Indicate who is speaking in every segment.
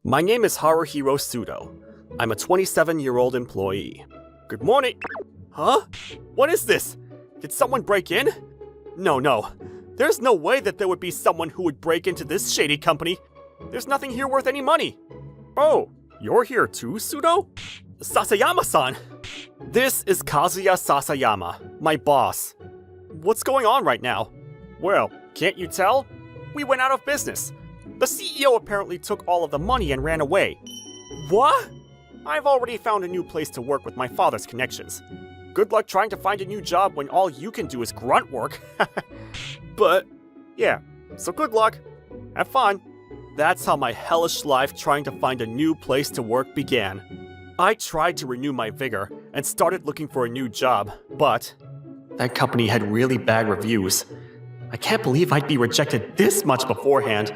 Speaker 1: My name is Haruhiro Sudo. I'm a 27-year-old employee. Good morning. Huh? What is this? Did someone break in? No. There's no way that there would be someone who would break into this shady company. There's nothing here worth any money. Oh, you're here too, Sudo? Sasayama-san! This is Kazuya Sasayama, my boss. What's going on right now? Well, can't you tell? We went out of business. The CEO apparently took all of the money and ran away. What? I've already found a new place to work with my father's connections. Good luck trying to find a new job when all you can do is grunt work. But, yeah, so good luck. Have fun. That's how my hellish life trying to find a new place to work began. I tried to renew my vigor and started looking for a new job, but that company had really bad reviews. I can't believe I'd be rejected this much beforehand,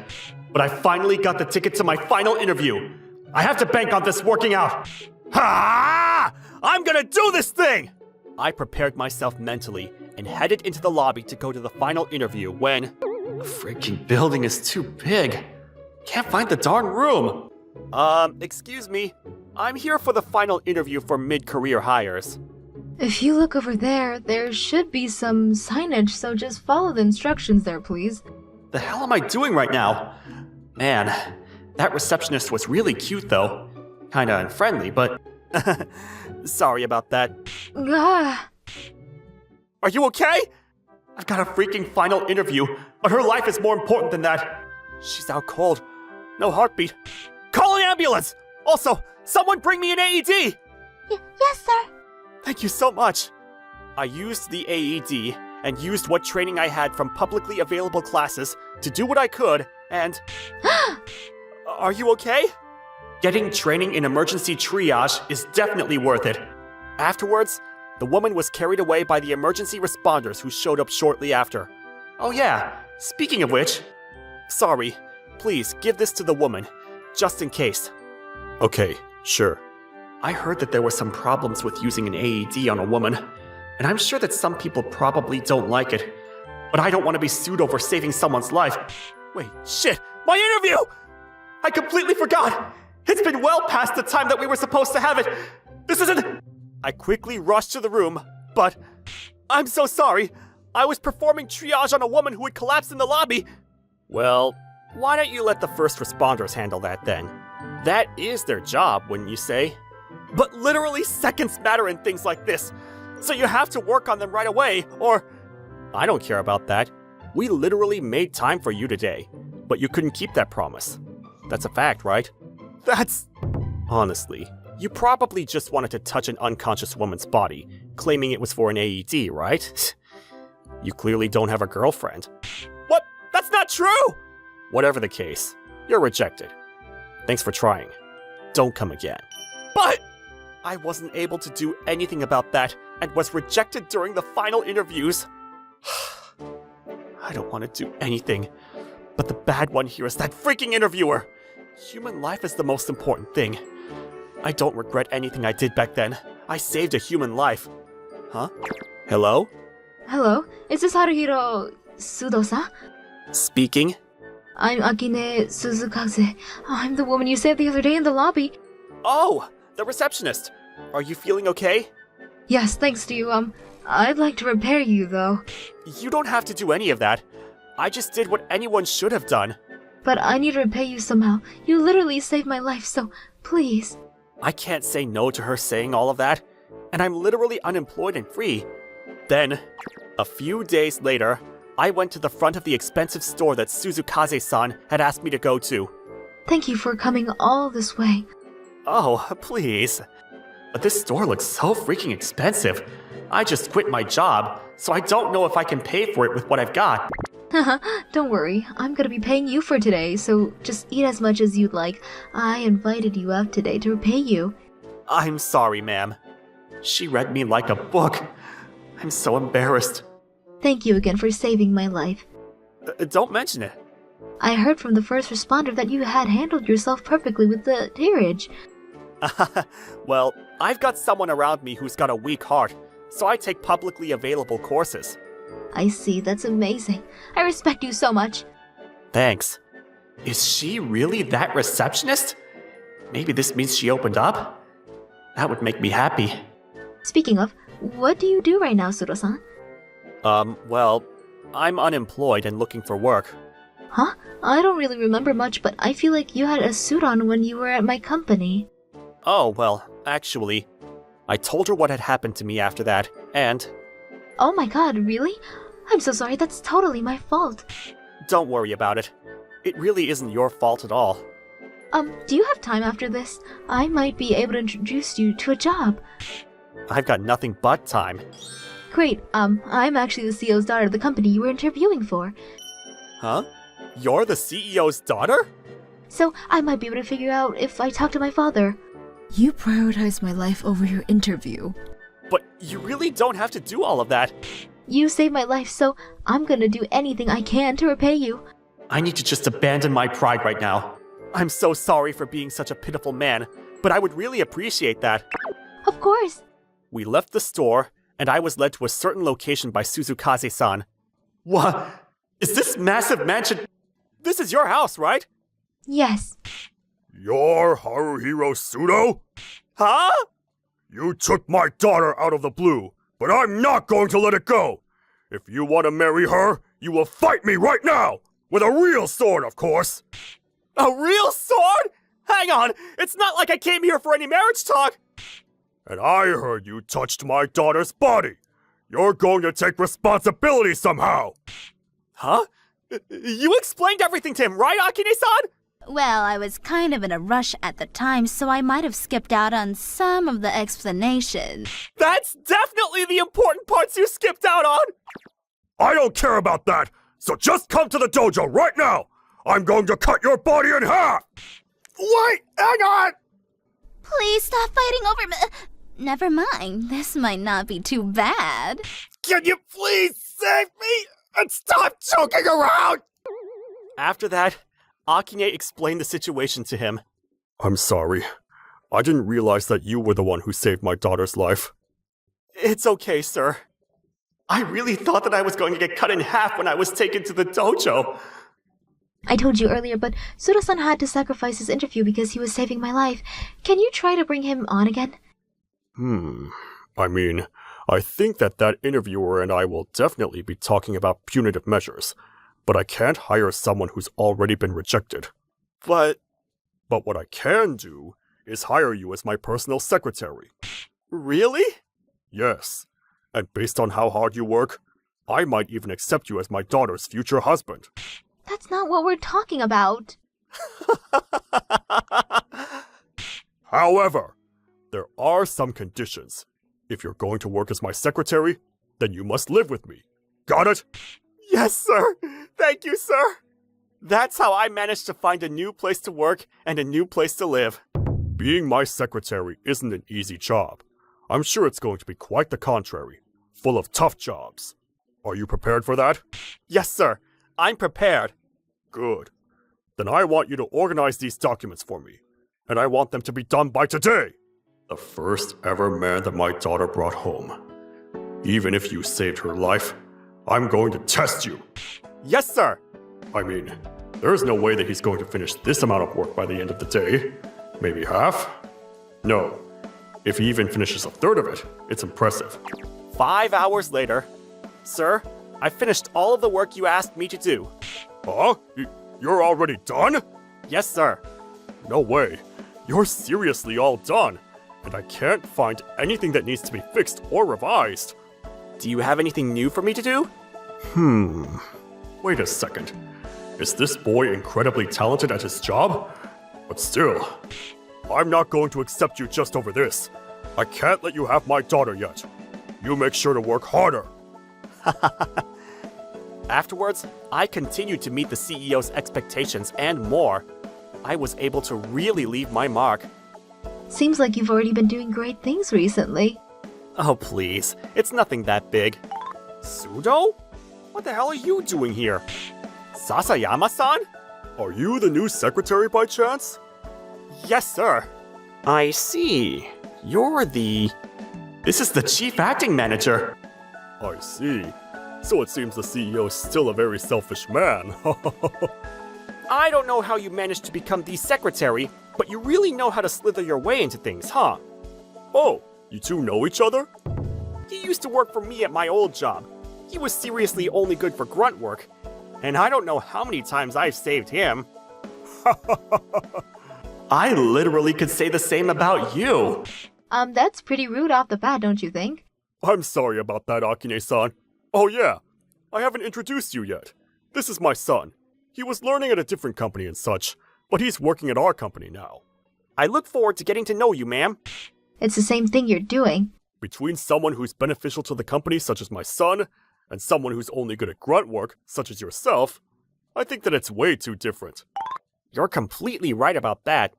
Speaker 1: but I finally got the ticket to my final interview. I have to bank on this working out. Ha! I'm gonna do this thing! I prepared myself mentally and headed into the lobby to go to the final interview when the freaking building is too big. Can't find the darn room. Excuse me. I'm here for the final interview for mid-career hires.
Speaker 2: If you look over there, there should be some signage, so just follow the instructions there, please.
Speaker 1: The hell am I doing right now? Man, that receptionist was really cute though. Kinda unfriendly, but sorry about that.
Speaker 2: Ah.
Speaker 1: Are you okay? I've got a freaking final interview, but her life is more important than that. She's out cold. No heartbeat. Call an ambulance! Also, someone bring me an AED!
Speaker 2: Yes, sir.
Speaker 1: Thank you so much. I used the AED and used what training I had from publicly available classes to do what I could, and... Are you okay? Getting training in emergency triage is definitely worth it. Afterwards, the woman was carried away by the emergency responders who showed up shortly after. Oh yeah, speaking of which... Sorry, please give this to the woman, just in case. Okay, sure. I heard that there were some problems with using an AED on a woman, and I'm sure that some people probably don't like it. But I don't want to be sued over saving someone's life. Wait, shit! My interview! I completely forgot! It's been well past the time that we were supposed to have it! This isn't... I quickly rushed to the room, but... I'm so sorry! I was performing triage on a woman who had collapsed in the lobby! Well, why don't you let the first responders handle that then? That is their job, wouldn't you say? But literally seconds matter in things like this, so you have to work on them right away, or... I don't care about that. We literally made time for you today, but you couldn't keep that promise. That's a fact, right? That's... Honestly, you probably just wanted to touch an unconscious woman's body, claiming it was for an AED, right? You clearly don't have a girlfriend. What? That's not true! Whatever the case, you're rejected. Thanks for trying. Don't come again. But... I wasn't able to do anything about that and was rejected during the final interviews. I don't want to do anything. But the bad one here is that freaking interviewer. Human life is the most important thing. I don't regret anything I did back then. I saved a human life. Huh? Hello?
Speaker 2: Hello, is this Haruhiro Sudo-san?
Speaker 1: Speaking?
Speaker 2: I'm Akine Suzukaze. I'm the woman you saved the other day in the lobby.
Speaker 1: Oh, the receptionist. Are you feeling okay?
Speaker 2: Yes, thanks to you. I'd like to repair you, though.
Speaker 1: You don't have to do any of that. I just did what anyone should have done.
Speaker 2: But I need to repay you somehow. You literally saved my life, so please.
Speaker 1: I can't say no to her saying all of that, and I'm literally unemployed and free. Then, a few days later, I went to the front of the expensive store that Suzukaze-san had asked me to go to.
Speaker 2: Thank you for coming all this way.
Speaker 1: Oh, please. But this store looks so freaking expensive. I just quit my job, so I don't know if I can pay for it with what I've got.
Speaker 2: Don't worry, I'm gonna be paying you for today, so just eat as much as you'd like. I invited you out today to repay you.
Speaker 1: I'm sorry, ma'am. She read me like a book. I'm so embarrassed.
Speaker 2: Thank you again for saving my life.
Speaker 1: Don't mention it.
Speaker 2: I heard from the first responder that you had handled yourself perfectly with the peerage.
Speaker 1: Well, I've got someone around me who's got a weak heart, so I take publicly available courses.
Speaker 2: I see, that's amazing. I respect you so much.
Speaker 1: Thanks. Is she really that receptionist? Maybe this means she opened up? That would make me happy.
Speaker 2: Speaking of, what do you do right now, Suro-san?
Speaker 1: Well, I'm unemployed and looking for work.
Speaker 2: Huh? I don't really remember much, but I feel like you had a suit on when you were at my company.
Speaker 1: Oh, well, actually, I told her what had happened to me after that, and...
Speaker 2: Oh my god, really? I'm so sorry, that's totally my fault.
Speaker 1: Don't worry about it. It really isn't your fault at all.
Speaker 2: Do you have time after this? I might be able to introduce you to a job.
Speaker 1: I've got nothing but time.
Speaker 2: Great, I'm actually the CEO's daughter of the company you were interviewing for.
Speaker 1: Huh? You're the CEO's daughter?
Speaker 2: So, I might be able to figure out if I talk to my father.
Speaker 3: You prioritize my life over your interview.
Speaker 1: But you really don't have to do all of that.
Speaker 2: You saved my life, so I'm gonna do anything I can to repay you.
Speaker 1: I need to just abandon my pride right now. I'm so sorry for being such a pitiful man, but I would really appreciate that.
Speaker 2: Of course.
Speaker 1: We left the store, and I was led to a certain location by Suzukaze-san. What? Is this massive mansion? This is your house, right?
Speaker 2: Yes.
Speaker 4: You're Haruhiro Sudo?
Speaker 1: Huh?
Speaker 4: You took my daughter out of the blue, but I'm not going to let it go. If you want to marry her, you will fight me right now! With a real sword, of course!
Speaker 1: A real sword? Hang on, it's not like I came here for any marriage talk!
Speaker 4: And I heard you touched my daughter's body. You're going to take responsibility somehow!
Speaker 1: Huh? You explained everything to him, right, Akine-san?
Speaker 5: Well, I was kind of in a rush at the time, so I might have skipped out on some of the explanation.
Speaker 1: That's definitely the important parts you skipped out on!
Speaker 4: I don't care about that, so just come to the dojo right now! I'm going to cut your body in half! Wait, hang on!
Speaker 5: Please stop fighting over me. Never mind, this might not be too bad.
Speaker 4: Can you please save me and stop joking around?
Speaker 1: After that, Akine explained the situation to him.
Speaker 4: I'm sorry. I didn't realize that you were the one who saved my daughter's life.
Speaker 1: It's okay, sir. I really thought that I was going to get cut in half when I was taken to the dojo.
Speaker 2: I told you earlier, but Suro-san had to sacrifice his interview because he was saving my life. Can you try to bring him on again?
Speaker 4: I mean, I think that interviewer and I will definitely be talking about punitive measures, but I can't hire someone who's already been rejected.
Speaker 1: But
Speaker 4: what I can do is hire you as my personal secretary.
Speaker 1: really?
Speaker 4: Yes, and based on how hard you work, I might even accept you as my daughter's future husband.
Speaker 2: That's not what we're talking about.
Speaker 4: However, there are some conditions. If you're going to work as my secretary, then you must live with me. Got it?
Speaker 1: Yes, sir. Thank you, sir. That's how I managed to find a new place to work and a new place to live.
Speaker 4: Being my secretary isn't an easy job. I'm sure it's going to be quite the contrary, full of tough jobs. Are you prepared for that?
Speaker 1: Yes, sir. I'm prepared.
Speaker 4: Good. Then I want you to organize these documents for me, and I want them to be done by today. The first ever man that my daughter brought home. Even if you saved her life, I'm going to test you.
Speaker 1: Yes, sir.
Speaker 4: I mean, there's no way that he's going to finish this amount of work by the end of the day. Maybe half? No. If he even finishes a third of it, it's impressive.
Speaker 1: 5 hours later. Sir, I finished all of the work you asked me to do.
Speaker 4: Huh? You're already done?
Speaker 1: Yes, sir.
Speaker 4: No way. You're seriously all done. And I can't find anything that needs to be fixed or revised.
Speaker 1: Do you have anything new for me to do?
Speaker 4: Wait a second. Is this boy incredibly talented at his job? But still, I'm not going to accept you just over this. I can't let you have my daughter yet. You make sure to work harder.
Speaker 1: Afterwards, I continued to meet the CEO's expectations and more. I was able to really leave my mark.
Speaker 2: Seems like you've already been doing great things recently.
Speaker 1: Oh, please. It's nothing that big. Sudo? What the hell are you doing here? Sasayama-san?
Speaker 4: Are you the new secretary by chance?
Speaker 1: Yes, sir. I see. You're the... This is the chief acting manager.
Speaker 4: I see. So it seems the CEO is still a very selfish man.
Speaker 1: I don't know how you managed to become the secretary, but you really know how to slither your way into things, huh?
Speaker 4: Oh, you two know each other?
Speaker 1: He used to work for me at my old job. He was seriously only good for grunt work, and I don't know how many times I've saved him. I literally could say the same about you.
Speaker 2: That's pretty rude off the bat, don't you think?
Speaker 4: I'm sorry about that, Akine-san. Oh yeah, I haven't introduced you yet. This is my son. He was learning at a different company and such, but he's working at our company now.
Speaker 1: I look forward to getting to know you, ma'am.
Speaker 2: It's the same thing you're doing.
Speaker 4: Between someone who's beneficial to the company, such as my son, and someone who's only good at grunt work, such as yourself, I think that it's way too different.
Speaker 1: You're completely right about that.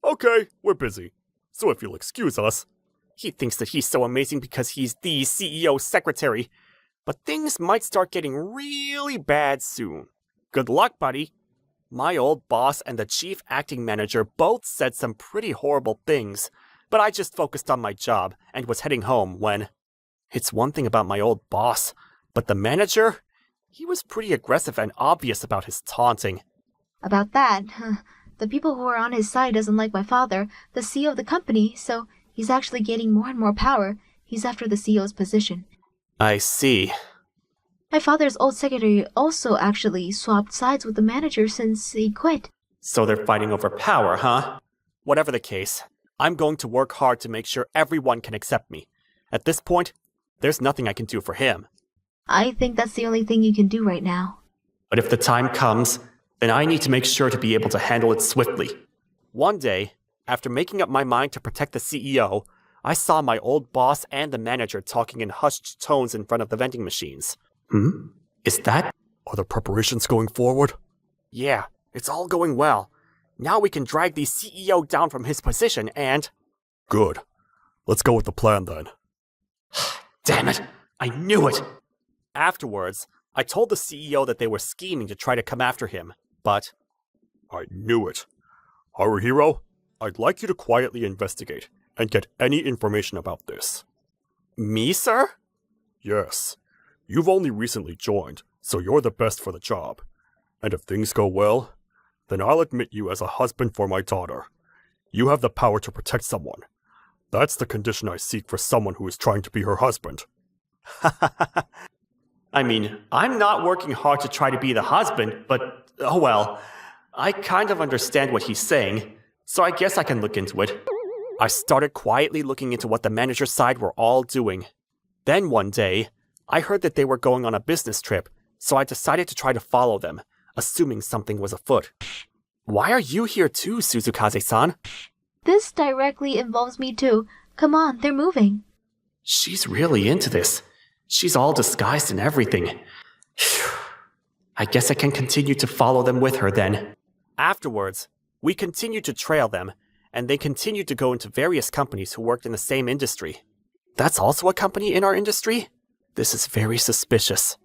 Speaker 4: Okay, we're busy. So if you'll excuse us.
Speaker 1: He thinks that he's so amazing because he's the CEO's secretary, but things might start getting really bad soon. Good luck, buddy. My old boss and the chief acting manager both said some pretty horrible things, but I just focused on my job and was heading home when... It's one thing about my old boss, but the manager? He was pretty aggressive and obvious about his taunting.
Speaker 2: About that, the people who are on his side doesn't like my father, the CEO of the company, so he's actually gaining more and more power. He's after the CEO's position.
Speaker 1: I see.
Speaker 2: My father's old secretary also actually swapped sides with the manager since he quit.
Speaker 1: So they're fighting over power, huh? Whatever the case, I'm going to work hard to make sure everyone can accept me. At this point, there's nothing I can do for him.
Speaker 2: I think that's the only thing you can do right now.
Speaker 1: But if the time comes, then I need to make sure to be able to handle it swiftly. One day, after making up my mind to protect the CEO, I saw my old boss and the manager talking in hushed tones in front of the vending machines. Is that...
Speaker 4: Are the preparations going forward?
Speaker 1: Yeah, it's all going well. Now we can drag the CEO down from his position and...
Speaker 4: Good. Let's go with the plan then.
Speaker 1: Damn it! I knew it! Afterwards, I told the CEO that they were scheming to try to come after him, but...
Speaker 4: I knew it. Haruhiro, I'd like you to quietly investigate and get any information about this.
Speaker 1: Me, sir?
Speaker 4: Yes. You've only recently joined, so you're the best for the job. And if things go well, then I'll admit you as a husband for my daughter. You have the power to protect someone. That's the condition I seek for someone who is trying to be her husband.
Speaker 1: I mean, I'm not working hard to try to be the husband, but, oh well. I kind of understand what he's saying, so I guess I can look into it. I started quietly looking into what the manager's side were all doing. Then one day, I heard that they were going on a business trip, so I decided to try to follow them, assuming something was afoot. Why are you here too, Suzukaze-san?
Speaker 2: This directly involves me too. Come on, they're moving.
Speaker 1: She's really into this. She's all disguised and everything. I guess I can continue to follow them with her then. Afterwards, we continued to trail them, and they continued to go into various companies who worked in the same industry. That's also a company in our industry? This is very suspicious.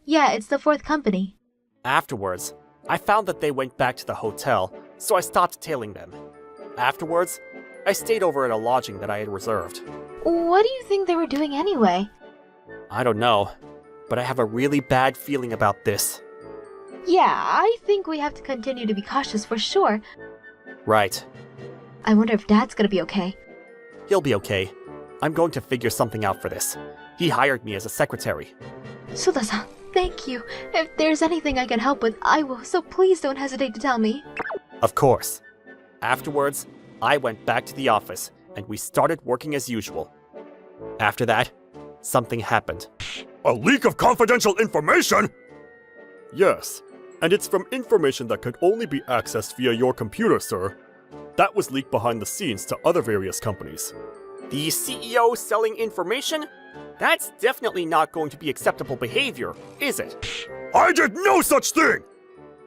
Speaker 2: Yeah, it's the fourth company.
Speaker 1: Afterwards, I found that they went back to the hotel, so I stopped tailing them. Afterwards, I stayed over at a lodging that I had reserved.
Speaker 2: What do you think they were doing anyway?
Speaker 1: I don't know, but I have a really bad feeling about this.
Speaker 2: Yeah, I think we have to continue to be cautious for sure.
Speaker 1: Right.
Speaker 2: I wonder if Dad's gonna be okay.
Speaker 1: He'll be okay. I'm going to figure something out for this. He hired me as a secretary.
Speaker 2: Suda-san, thank you. If there's anything I can help with, I will, so please don't hesitate to tell me.
Speaker 1: Of course. Afterwards, I went back to the office, and we started working as usual. After that, something happened.
Speaker 4: A leak of confidential information? Yes, and it's from information that could only be accessed via your computer, sir. That was leaked behind the scenes to other various companies.
Speaker 1: The CEO selling information? That's definitely not going to be acceptable behavior, is it?
Speaker 4: I did no such thing!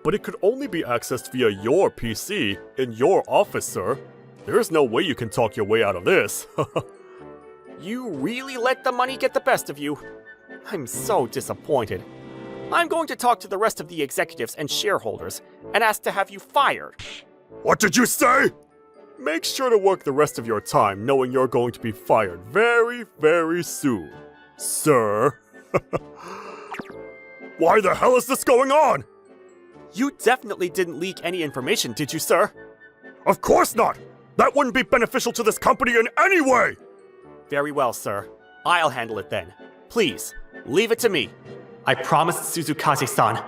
Speaker 4: But it could only be accessed via your PC in your office, sir. There's no way you can talk your way out of this.
Speaker 1: You really let the money get the best of you. I'm so disappointed. I'm going to talk to the rest of the executives and shareholders and ask to have you fired.
Speaker 4: What did you say? Make sure to work the rest of your time knowing you're going to be fired very, very soon, sir. Why the hell is this going on?
Speaker 1: You definitely didn't leak any information, did you, sir?
Speaker 4: Of course not! That wouldn't be beneficial to this company in any way!
Speaker 1: Very well, sir. I'll handle it then. Please, leave it to me. I promised Suzukaze-san.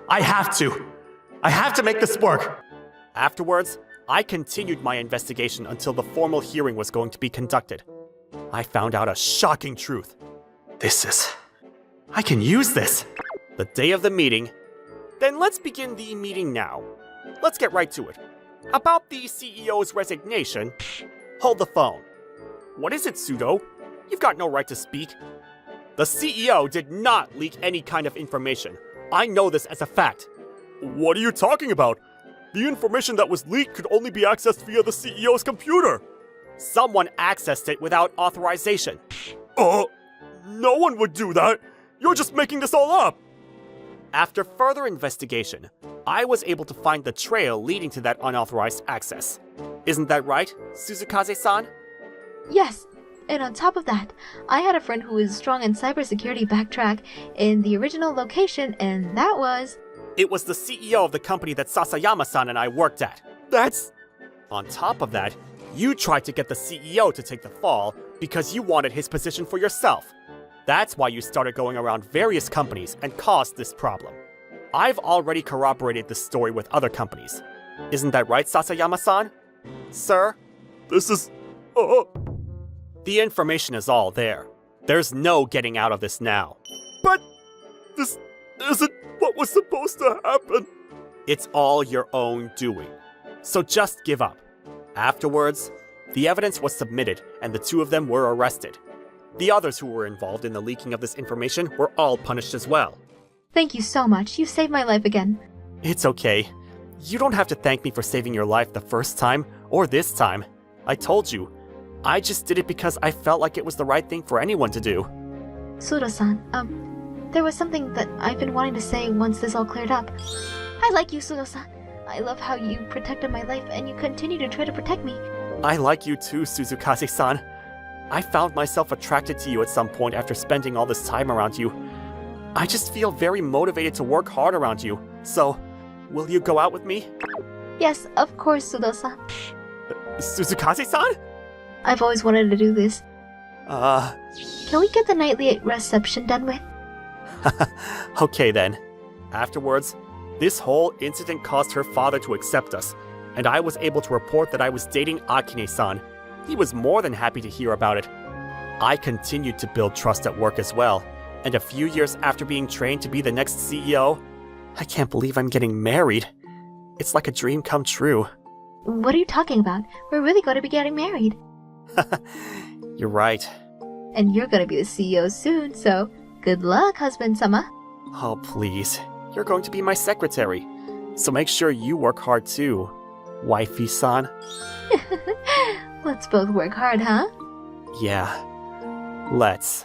Speaker 1: I have to. I have to make this work. Afterwards, I continued my investigation until the formal hearing was going to be conducted. I found out a shocking truth. I can use this. The day of the meeting. Then let's begin the meeting now. Let's get right to it. About the CEO's resignation. Hold the phone. What is it, Pseudo? You've got no right to speak. The CEO did not leak any kind of information. I know this as a fact.
Speaker 4: What are you talking about? The information that was leaked could only be accessed via the CEO's computer.
Speaker 1: Someone accessed it without authorization.
Speaker 4: No one would do that. You're just making this all up.
Speaker 1: After further investigation, I was able to find the trail leading to that unauthorized access. Isn't that right, Suzukaze-san?
Speaker 2: Yes, and on top of that, I had a friend who was strong in cybersecurity backtrack in the original location, and that was...
Speaker 1: It was the CEO of the company that Sasayama-san and I worked at.
Speaker 4: That's...
Speaker 1: On top of that, you tried to get the CEO to take the fall because you wanted his position for yourself. That's why you started going around various companies and caused this problem. I've already corroborated this story with other companies. Isn't that right, Sasayama-san? Sir?
Speaker 4: This is...
Speaker 1: The information is all there. There's no getting out of this now.
Speaker 4: But... this isn't what was supposed to happen.
Speaker 1: It's all your own doing. So just give up. Afterwards, the evidence was submitted and the two of them were arrested. The others who were involved in the leaking of this information were all punished as well.
Speaker 2: Thank you so much. You saved my life again.
Speaker 1: It's okay. You don't have to thank me for saving your life the first time or this time. I told you. I just did it because I felt like it was the right thing for anyone to do.
Speaker 2: Sudo-san, there was something that I've been wanting to say once this all cleared up. I like you, Sudo-san. I love how you protected my life and you continue to try to protect me.
Speaker 1: I like you too, Suzukaze-san. I found myself attracted to you at some point after spending all this time around you. I just feel very motivated to work hard around you. So, will you go out with me?
Speaker 2: Yes, of course, Sudo-san.
Speaker 1: Suzukaze-san?
Speaker 2: I've always wanted to do this. Can we get the nightly reception done with?
Speaker 1: Okay then. Afterwards, this whole incident caused her father to accept us, and I was able to report that I was dating Akine-san. He was more than happy to hear about it. I continued to build trust at work as well, and a few years after being trained to be the next CEO, I can't believe I'm getting married. It's like a dream come true.
Speaker 2: What are you talking about? We're really going to be getting married.
Speaker 1: You're right.
Speaker 2: And you're going to be the CEO soon, so good luck, husband-sama.
Speaker 1: Oh, please. You're going to be my secretary. So make sure you work hard too, wifey-san.
Speaker 2: Let's both work hard, huh?
Speaker 1: Yeah. Let's.